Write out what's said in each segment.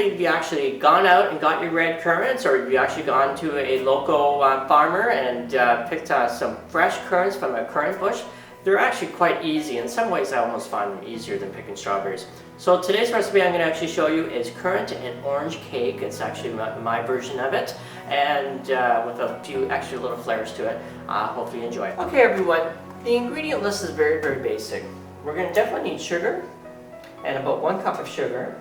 hopefully you actually gone out and got your red currants, or you actually gone to a local farmer and picked some fresh currants from a currant bush. They're actually quite easy. In some ways I almost find them easier than picking strawberries. So today's recipe I'm going to actually show you is currant and orange cake. It's actually my version of it, and with a few extra little flavors to it. Hopefully you enjoy it. Okay everyone, the ingredient list is very, very basic. We're going to definitely need sugar, and about 1 cup of sugar.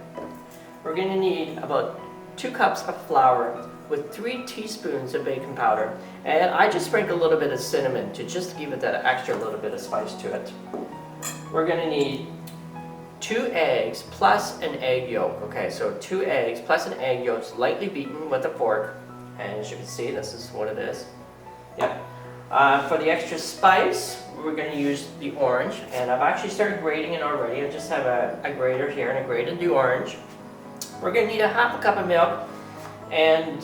We're going to need about 2 cups of flour with 3 teaspoons of baking powder, and I just sprinkle a little bit of cinnamon to just give it that extra little bit of spice to it. We're going to need 2 eggs plus an egg yolk. Okay, so 2 eggs plus an egg yolk, lightly beaten with a fork, and as you can see, this is what it is. Yep. For the extra spice, we're going to use the orange, and I've actually started grating it already. I just have a grater here, and I grated the orange. We're going to need a half a cup of milk, and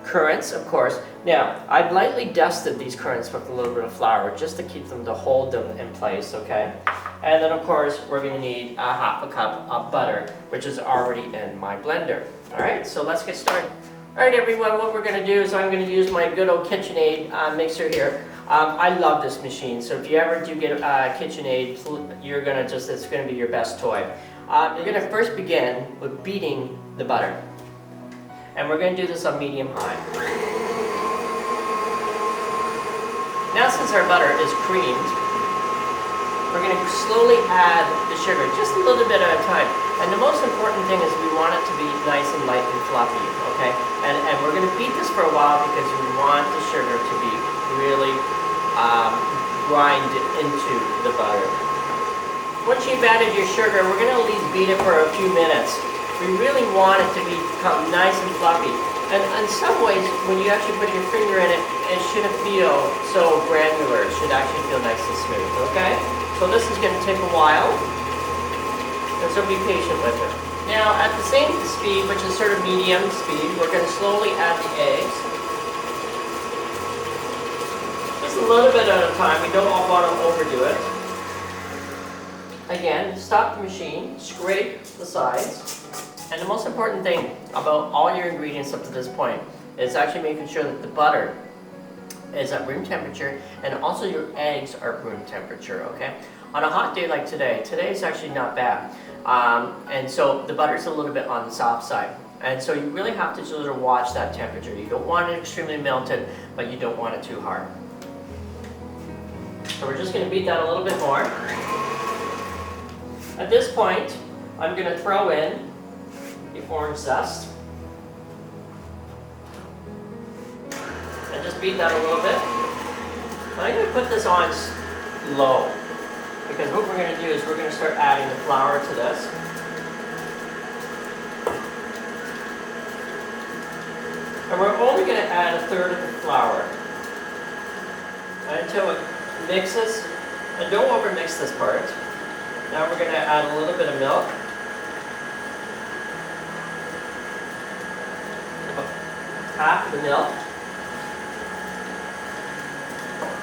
currants, of course. Now, I've lightly dusted these currants with a little bit of flour just to keep them, to hold them in place, okay? And then, of course, we're going to need a half a cup of butter, which is already in my blender. All right, so let's get started. All right, everyone, what we're going to do is I'm going to use my good old KitchenAid mixer here. I love this machine, so if you ever do get KitchenAid, you're going to it's going to be your best toy. You're going to first begin with beating the butter. And we're going to do this on medium-high. Now, since our butter is creamed, we're going to slowly add the sugar, just a little bit at a time. And the most important thing is we want it to be nice and light and fluffy, okay? And we're going to beat this for a while because we want the sugar to be really grind into the butter. Once you've added your sugar, we're going to at least beat it for a few minutes. We really want it to become nice and fluffy. And in some ways, when you actually put your finger in it, it shouldn't feel so granular. It should actually feel nice and smooth, okay? So this is going to take a while, and so be patient with it. Now, at the same speed, which is sort of medium speed, we're going to slowly add the eggs. Just a little bit at a time. We don't want to overdo it. Again, stop the machine, scrape the sides. And the most important thing about all your ingredients up to this point is actually making sure that the butter is at room temperature, and also your eggs are at room temperature, okay? On a hot day like today is actually not bad. And so the butter's a little bit on the soft side. And so you really have to sort of watch that temperature. You don't want it extremely melted, but you don't want it too hard. So we're just going to beat that a little bit more. At this point, I'm going to throw in the orange zest. And just beat that a little bit. I'm going to put this on low, because what we're going to do is we're going to start adding the flour to this. And we're only going to add 1/3 of the flour until it mixes. And don't overmix this part. Now we're going to add a little bit of milk. Half of the milk.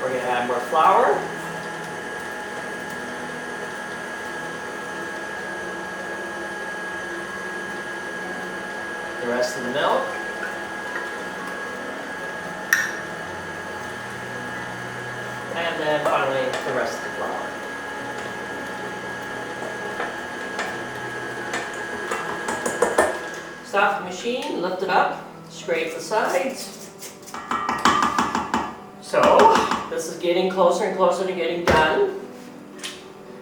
We're going to add more flour. The rest of the milk. And then finally the rest of the flour. Stop the machine, lift it up, scrape the sides. So, this is getting closer and closer to getting done.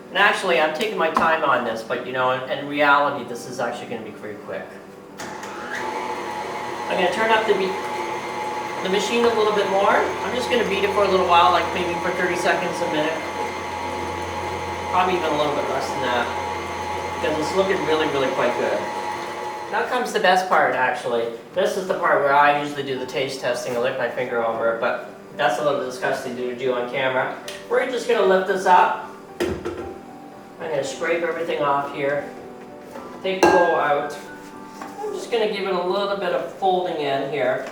And actually, I'm taking my time on this, but you know, in reality, this is actually going to be pretty quick. I'm going to turn up the machine a little bit more. I'm just going to beat it for a little while, like maybe for 30 seconds, a minute. Probably even a little bit less than that, because it's looking really, really quite good. Now comes the best part, actually. This is the part where I usually do the taste testing. I lick my finger over it, but that's a little disgusting to do on camera. We're just going to lift this up. I'm going to scrape everything off here. Take the bowl out. I'm just going to give it a little bit of folding in here.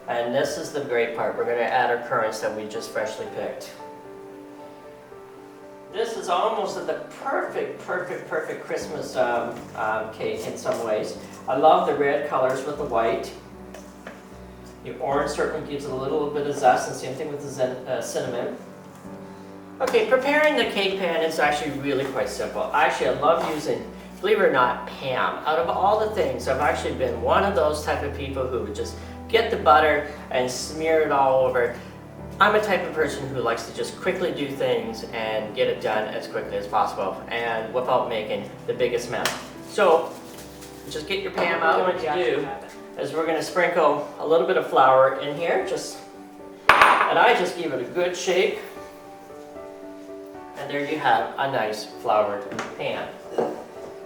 And this is the great part. We're going to add our currants that we just freshly picked. This is is almost the perfect Christmas cake in some ways. I love the red colors with the white. The orange certainly gives it a little bit of zest, and same thing with the cinnamon. Okay, preparing the cake pan is actually really quite simple. Actually, I love using, believe it or not, Pam. Out of all the things, I've actually been one of those type of people who would just get the butter and smear it all over. I'm a type of person who likes to just quickly do things and get it done as quickly as possible and without making the biggest mess. So just get your Pam out. What we're going to do is we're going to sprinkle a little bit of flour in here, and I just give it a good shake, and there you have a nice floured pan.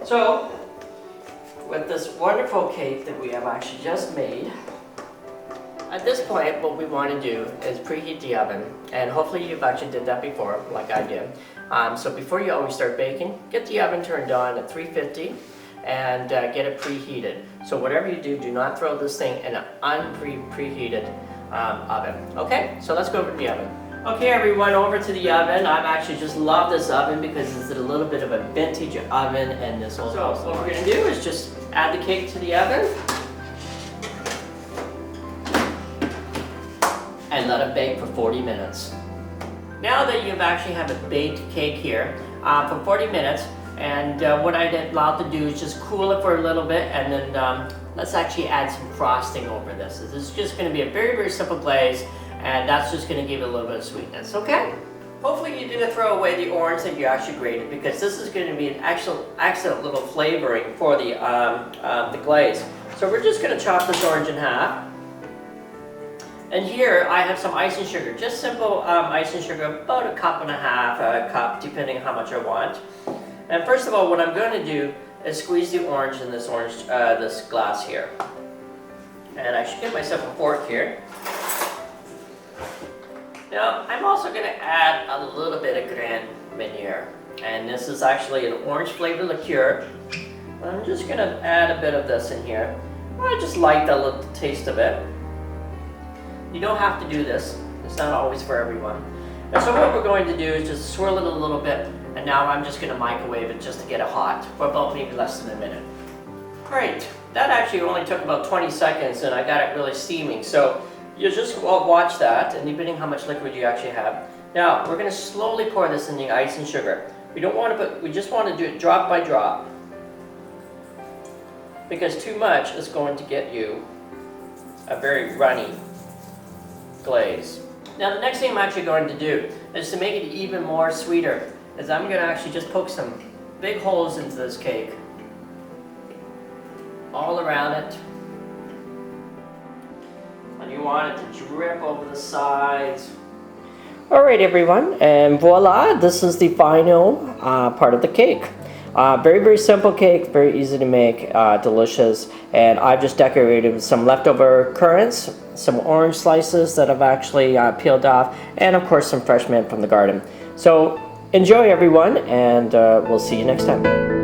So with this wonderful cake that we have actually just made, at this point, what we want to do is preheat the oven, and hopefully you've actually did that before, like I did. So before you always start baking, get the oven turned on at 350 and get it preheated. So whatever you do, do not throw this thing in an preheated oven. Okay, so let's go over to the oven. Okay everyone, over to the oven. I actually just love this oven because it's a little bit of a vintage oven in this old house. So what we're going to do is just add the cake to the oven and let it bake for 40 minutes. Now that you've actually have a baked cake here for 40 minutes, and what I'd allowed to do is just cool it for a little bit, and then let's actually add some frosting over this. This is just going to be a very simple glaze, and that's just going to give it a little bit of sweetness, okay? Hopefully you didn't throw away the orange that you actually grated, because this is going to be an excellent little flavoring for the glaze. So we're just going to chop this orange in half. And here I have some icing sugar, just simple icing sugar, about a cup and a half, a cup, depending on how much I want. And first of all, what I'm going to do is squeeze the orange in this this glass here. And I should get myself a fork here. Now, I'm also going to add a little bit of Grand Marnier. And this is actually an orange flavored liqueur. I'm just going to add a bit of this in here. I just like the little taste of it. You don't have to do this. It's not always for everyone. And so what we're going to do is just swirl it a little bit, and now I'm just going to microwave it just to get it hot for about maybe less than a minute. Great. That actually only took about 20 seconds, and I got it really steaming. So you just watch that, and depending how much liquid you actually have. Now we're going to slowly pour this in the icing sugar. We don't want to we just want to do it drop by drop, because too much is going to get you a very runny glaze. Now the next thing I'm actually going to do is to make it even more sweeter, is I'm going to actually just poke some big holes into this cake all around it, and you want it to drip over the sides. Alright everyone, and voila, this is the final part of the cake. Very simple cake, very easy to make, delicious, and I've just decorated with some leftover currants, some orange slices that I've actually peeled off, and of course some fresh mint from the garden. So enjoy everyone, and we'll see you next time.